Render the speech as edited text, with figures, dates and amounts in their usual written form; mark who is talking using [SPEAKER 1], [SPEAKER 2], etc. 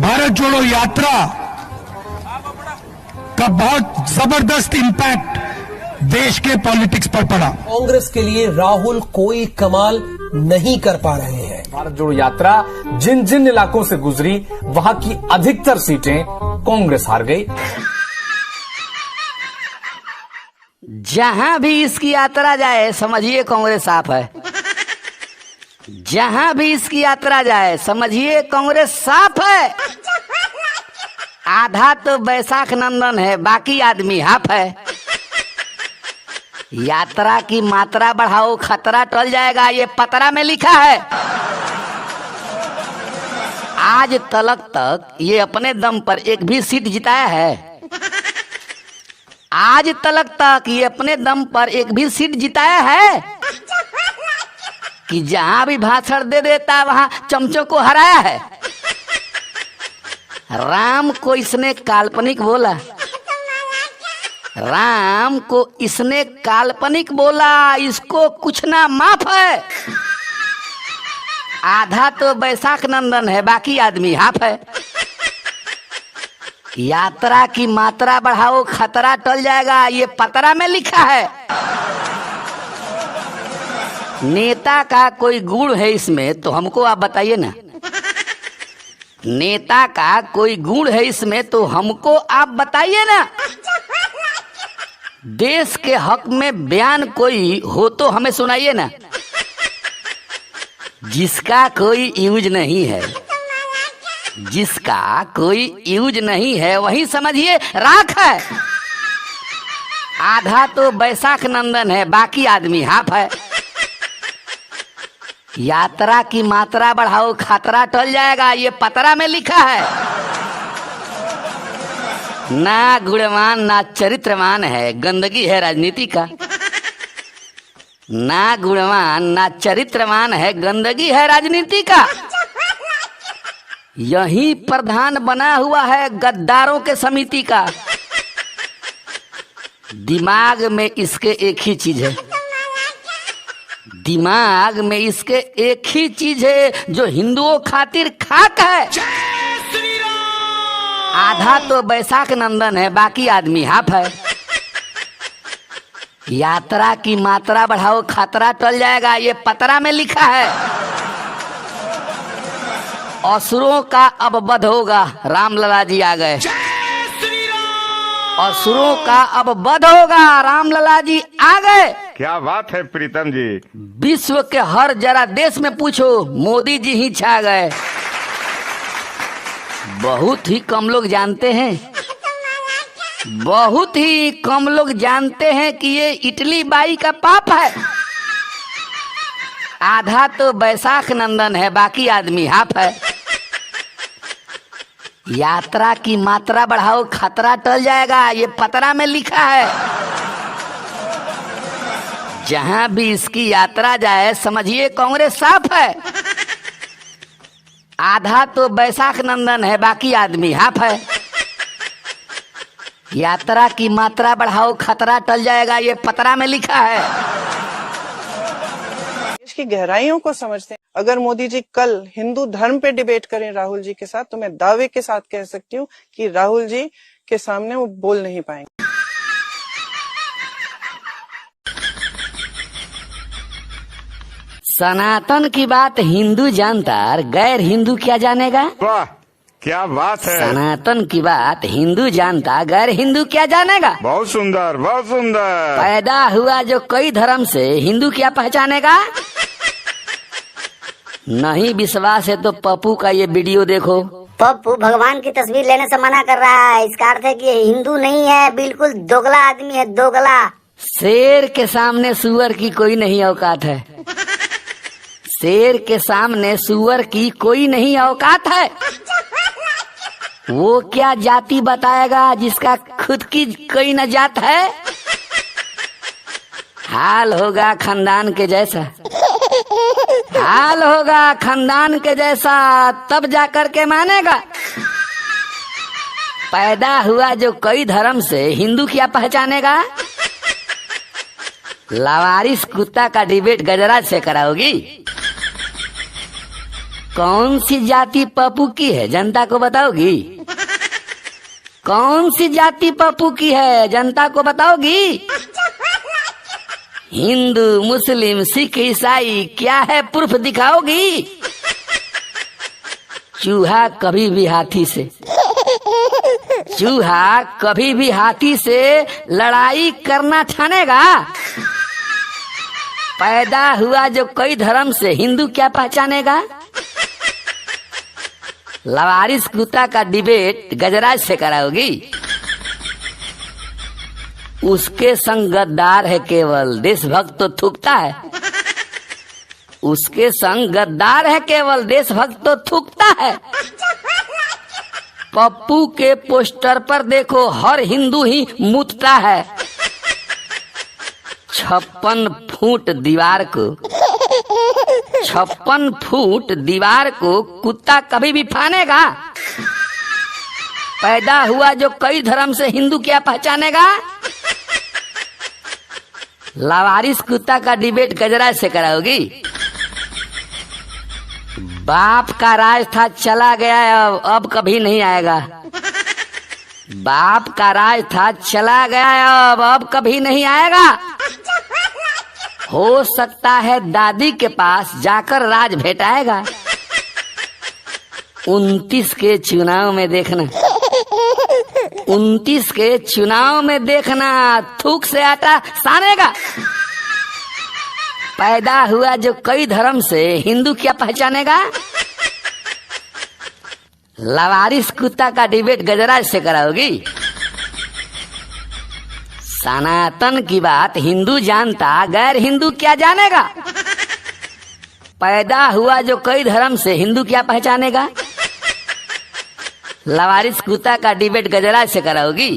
[SPEAKER 1] भारत जोड़ो यात्रा का बहुत जबरदस्त इंपैक्ट देश के पॉलिटिक्स पर पड़ा।
[SPEAKER 2] कांग्रेस के लिए राहुल कोई कमाल नहीं कर पा रहे हैं।
[SPEAKER 3] भारत जोड़ो यात्रा जिन जिन इलाकों से गुजरी वहां की अधिकतर सीटें कांग्रेस हार गई।
[SPEAKER 4] जहां भी इसकी यात्रा जाए समझिए कांग्रेस साफ है। जहां भी इसकी यात्रा जाए समझिए कांग्रेस साफ है। आधा तो बैसाख नंदन है, बाकी आदमी हाफ है। यात्रा की मात्रा बढ़ाओ, खतरा टल जाएगा, ये पतरा में लिखा है। आज तक ये अपने दम पर एक भी सीट जिताया है। आज तक ये अपने दम पर एक भी सीट जिताया है कि जहां भी भाषण दे देता वहां चमचों को हराया है। राम को इसने काल्पनिक बोला, राम को इसने काल्पनिक बोला, इसको कुछ ना माफ है। आधा तो बैसाख नंदन है, बाकी आदमी हाफ है। यात्रा की मात्रा बढ़ाओ, खतरा टल जाएगा, ये पतरा में लिखा है। नेता का कोई गुण है इसमें तो हमको आप बताइए ना। नेता का कोई गुण है इसमें तो हमको आप बताइए ना। देश के हक में बयान कोई हो तो हमें सुनाइए ना। जिसका कोई यूज नहीं है, जिसका कोई यूज नहीं है वही समझिए राख है। आधा तो बैसाख नंदन है, बाकी आदमी हाफ है। यात्रा की मात्रा बढ़ाओ, खतरा टल जाएगा, ये पतरा में लिखा है। ना गुणवान ना चरित्रवान है, गंदगी है राजनीति का। ना गुणवान ना चरित्रवान है, गंदगी है राजनीति का। यही प्रधान बना हुआ है गद्दारों के समिति का। दिमाग में इसके एक ही चीज है, दिमाग में इसके एक ही चीज है जो हिंदुओं खातिर खाक है। आधा तो बैसाख नंदन है, बाकी आदमी हाफ है। यात्रा की मात्रा बढ़ाओ, खतरा टल जाएगा, ये पतरा में लिखा है। असुरों का अब वध होगा, रामलला जी आ गए। असुरों का अब वध होगा, रामलला जी आ गए।
[SPEAKER 5] क्या बात है प्रीतम जी।
[SPEAKER 4] विश्व के हर जरा देश में पूछो, मोदी जी ही छा गए। बहुत ही कम लोग जानते हैं, बहुत ही कम लोग जानते हैं कि ये इटली बाई का पाप है। आधा तो बैसाख नंदन है, बाकी आदमी हाफ है। यात्रा की मात्रा बढ़ाओ, खतरा टल जाएगा, ये पतरा में लिखा है। जहां भी इसकी यात्रा जाए समझिए कांग्रेस साफ है। आधा तो बैसाख नंदन है, बाकी आदमी हाफ है। यात्रा की मात्रा बढ़ाओ, खतरा टल जाएगा, ये पतरा में लिखा है।
[SPEAKER 6] देश की गहराइयों को समझते हैं। अगर मोदी जी कल हिंदू धर्म पे डिबेट करें राहुल जी के साथ, तो मैं दावे के साथ कह सकती हूँ कि राहुल जी के सामने वो बोल नहीं पाएंगे।
[SPEAKER 4] सनातन की बात हिंदू जानता, गैर हिंदू क्या जानेगा।
[SPEAKER 5] वाह क्या बात है।
[SPEAKER 4] सनातन की बात हिंदू जानता, गैर हिंदू क्या जानेगा।
[SPEAKER 5] बहुत सुंदर बहुत सुंदर।
[SPEAKER 4] पैदा हुआ जो कई धर्म से, हिंदू क्या पहचानेगा। नहीं विश्वास है तो पप्पू का ये वीडियो देखो।
[SPEAKER 7] पप्पू भगवान की तस्वीर लेने से मना कर रहा है। इसका अर्थ है कि ये हिंदू नहीं है, बिल्कुल दोगला आदमी है, दोगला।
[SPEAKER 4] शेर के सामने सुअर की कोई नहीं औकात है। शेर के सामने सुअर की कोई नहीं औकात है। वो क्या जाति बताएगा जिसका खुद की कोई न जात है। हाल होगा खानदान के जैसा, हाल होगा खानदान के जैसा, तब जाकर के मानेगा। पैदा हुआ जो कई धर्म से, हिंदू क्या पहचानेगा। लावारिस कुत्ता का डिबेट गजराज से कराओगी। कौन सी जाति पप्पू की है, जनता को बताओगी? कौन सी जाति पप्पू की है, जनता को बताओगी? हिंदू, मुस्लिम, सिख, ईसाई क्या है, प्रूफ दिखाओगी? चूहा कभी भी हाथी से लड़ाई करना ठानेगा? पैदा हुआ जो कई धर्म से, हिंदू क्या पहचानेगा? लवारिस कुत्ता का डिबेट गजराज से कराओगी? उसके संग गद्दार है केवल, देशभक्त तो थूकता है। उसके संग गद्दार है केवल, देशभक्त तो थूकता है। पप्पू के पोस्टर पर देखो हर हिंदू ही मूतता है। 56 फुट दीवार को कुत्ता कभी भी फानेगा? पैदा हुआ जो कई धर्म से, हिंदू क्या पहचानेगा? लावारिस कुत्ता का डिबेट गजराज से कराओगी? बाप का राज था चला गया, अब कभी नहीं आएगा। बाप का राज था चला गया, अब कभी नहीं आएगा। हो सकता है दादी के पास जाकर राज भेटाएगा। 29 के चुनाव में देखना, 29 के चुनाव में देखना, थूक से आटा सानेगा। पैदा हुआ जो कई धर्म से, हिंदू क्या पहचानेगा? लवारिस कुत्ता का डिबेट गजराज से कराओगी? सनातन की बात हिंदू जानता, गैर हिंदू क्या जानेगा? पैदा हुआ जो कई धर्म से, हिंदू क्या पहचानेगा? लवारिस कुत्ता का डिबेट गजराज से कराओगी?